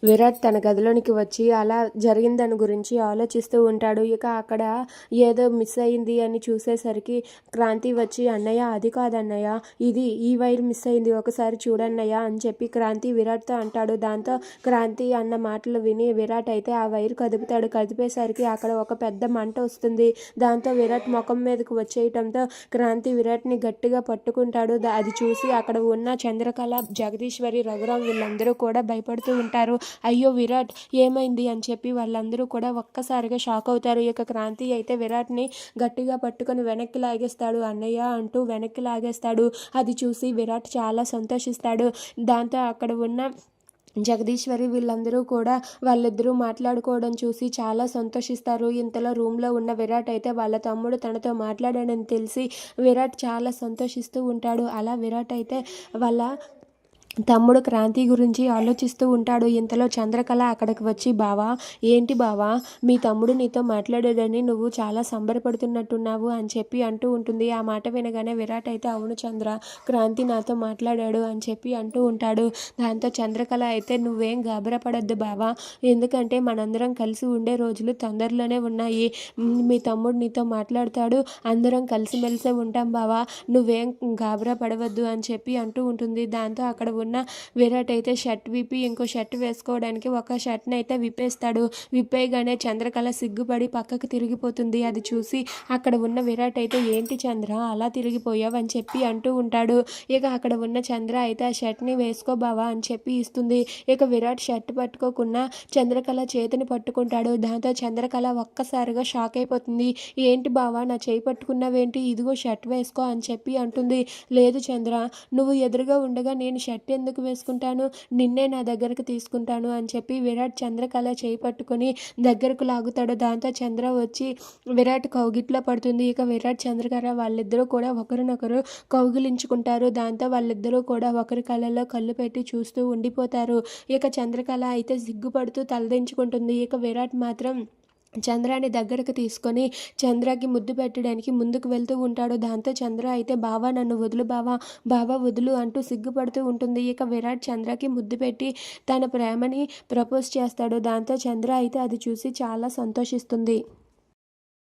విరాట్ తన గదిలోనికి వచ్చి అలా జరిగిన దాని గురించి ఆలోచిస్తూ ఉంటాడు. ఇక అక్కడ ఏదో మిస్ అయింది అని చూసేసరికి క్రాంతి వచ్చి, అన్నయ్య అది కాదన్నయ్య, ఈ వైర్ మిస్ అయింది, ఒకసారి చూడన్నయ్య అని చెప్పి క్రాంతి విరాట్తో అంటాడు. దాంతో క్రాంతి అన్న మాటలు విని విరాట్ అయితే ఆ వైర్ కదుపుతాడు. కదిపేసరికి అక్కడ ఒక పెద్ద మంట వస్తుంది. దాంతో విరాట్ ముఖం మీదకు వచ్చేయటంతో క్రాంతి విరాట్ని గట్టిగా పట్టుకుంటాడు. అది చూసి అక్కడ ఉన్న చంద్రకళ, జగదీశ్వరి, రఘురాం వీళ్ళందరూ కూడా భయపడుతూ ఉంటారు. అయ్యో విరాట్ ఏమైంది అని చెప్పి వాళ్ళందరూ కూడా ఒక్కసారిగా షాక్ అవుతారు. ఇక క్రాంతి అయితే విరాట్ని గట్టిగా పట్టుకొని వెనక్కి లాగేస్తాడు. అన్నయ్య అంటూ వెనక్కి లాగేస్తాడు. అది చూసి విరాట్ చాలా సంతోషిస్తాడు. దాంతో అక్కడ ఉన్న జగదీశ్వరి వీళ్ళందరూ కూడా వాళ్ళిద్దరూ మాట్లాడుకోవడం చూసి చాలా సంతోషిస్తారు. ఇంతలో రూమ్లో ఉన్న విరాట్ అయితే వాళ్ళ తమ్ముడు తనతో మాట్లాడాడని తెలిసి విరాట్ చాలా సంతోషిస్తూ ఉంటాడు. అలా విరాట్ అయితే వాళ్ళ తమ్ముడు క్రాంతి గురించి ఆలోచిస్తూ ఉంటాడు. ఇంతలో చంద్రకళ అక్కడికి వచ్చి, బావా ఏంటి బావా, మీ తమ్ముడు నీతో మాట్లాడాడని నువ్వు చాలా సంబరపడుతున్నట్టున్నావు అని చెప్పి అంటూ ఉంటుంది. ఆ మాట వినగానే విరాట్ అయితే, అవును చంద్ర, క్రాంతి నాతో మాట్లాడాడు అని చెప్పి అంటూ ఉంటాడు. దాంతో చంద్రకళ అయితే, నువ్వేం గాబరపడద్దు బావా, ఎందుకంటే మనందరం కలిసి ఉండే రోజులు తొందరలోనే ఉన్నాయి. మీ తమ్ముడు నీతో మాట్లాడతాడు, అందరం కలిసిమెలిసే ఉంటాం బావా, నువ్వేం గాబరా పడవద్దు అని చెప్పి అంటూ ఉంటుంది. దాంతో అక్కడ ఉన్న విరాట్ అయితే షర్ట్ విప్పి ఇంకో షర్ట్ వేసుకోవడానికి ఒక షర్ట్ని అయితే విప్పేస్తాడు. విప్పేయగానే చంద్రకళ సిగ్గుపడి పక్కకు తిరిగిపోతుంది. అది చూసి అక్కడ ఉన్న విరాట్ అయితే, ఏంటి చంద్ర అలా తిరిగిపోయావు అని చెప్పి అంటూ ఉంటాడు. ఇక అక్కడ ఉన్న చంద్ర అయితే ఆ షర్ట్ని వేసుకో బావా అని చెప్పి ఇస్తుంది. ఇక విరాట్ షర్ట్ పట్టుకోకుండా చంద్రకళ చేతిని పట్టుకుంటాడు. దాంతో చంద్రకళ ఒక్కసారిగా షాక్ అయిపోతుంది. ఏంటి బావా నా చేయి పట్టుకున్నావేంటి, ఇదిగో షర్ట్ వేసుకో అని చెప్పి అంటుంది. లేదు చంద్ర, నువ్వు ఎదురుగా ఉండగా నేను షర్ట్ ఎందుకు వేసుకుంటాను, నిన్నే నా దగ్గరకు తీసుకుంటాను అని చెప్పి విరాట్ చంద్రకళ చేయి పట్టుకొని దగ్గరకు లాగుతాడు. దాంతో చంద్ర వచ్చి విరాట్ కౌగిట్లో పడుతుంది. ఇక విరాట్ చంద్రకళ వాళ్ళిద్దరూ కూడా ఒకరినొకరు కౌగిలించుకుంటారు. దాంతో వాళ్ళిద్దరూ కూడా ఒకరి కళ్ళలో కళ్ళు పెట్టి చూస్తూ ఉండిపోతారు. ఇక చంద్రకళ అయితే సిగ్గుపడుతూ తలదించుకుంటుంది. ఇక విరాట్ మాత్రం చంద్రాని దగ్గరకు తీసుకొని చంద్రకి ముద్దు పెట్టడానికి ముందుకు వెళ్తూ ఉంటాడు. దాంతో చంద్ర అయితే, బావా నన్ను వదులు బావా, బావా వదులు అంటూ సిగ్గుపడుతూ ఉంటుంది. ఇక విరాట్ చంద్రకి ముద్దు పెట్టి తన ప్రేమని ప్రపోజ్ చేస్తాడు. దాంతో చంద్ర అయితే అది చూసి చాలా సంతోషిస్తుంది.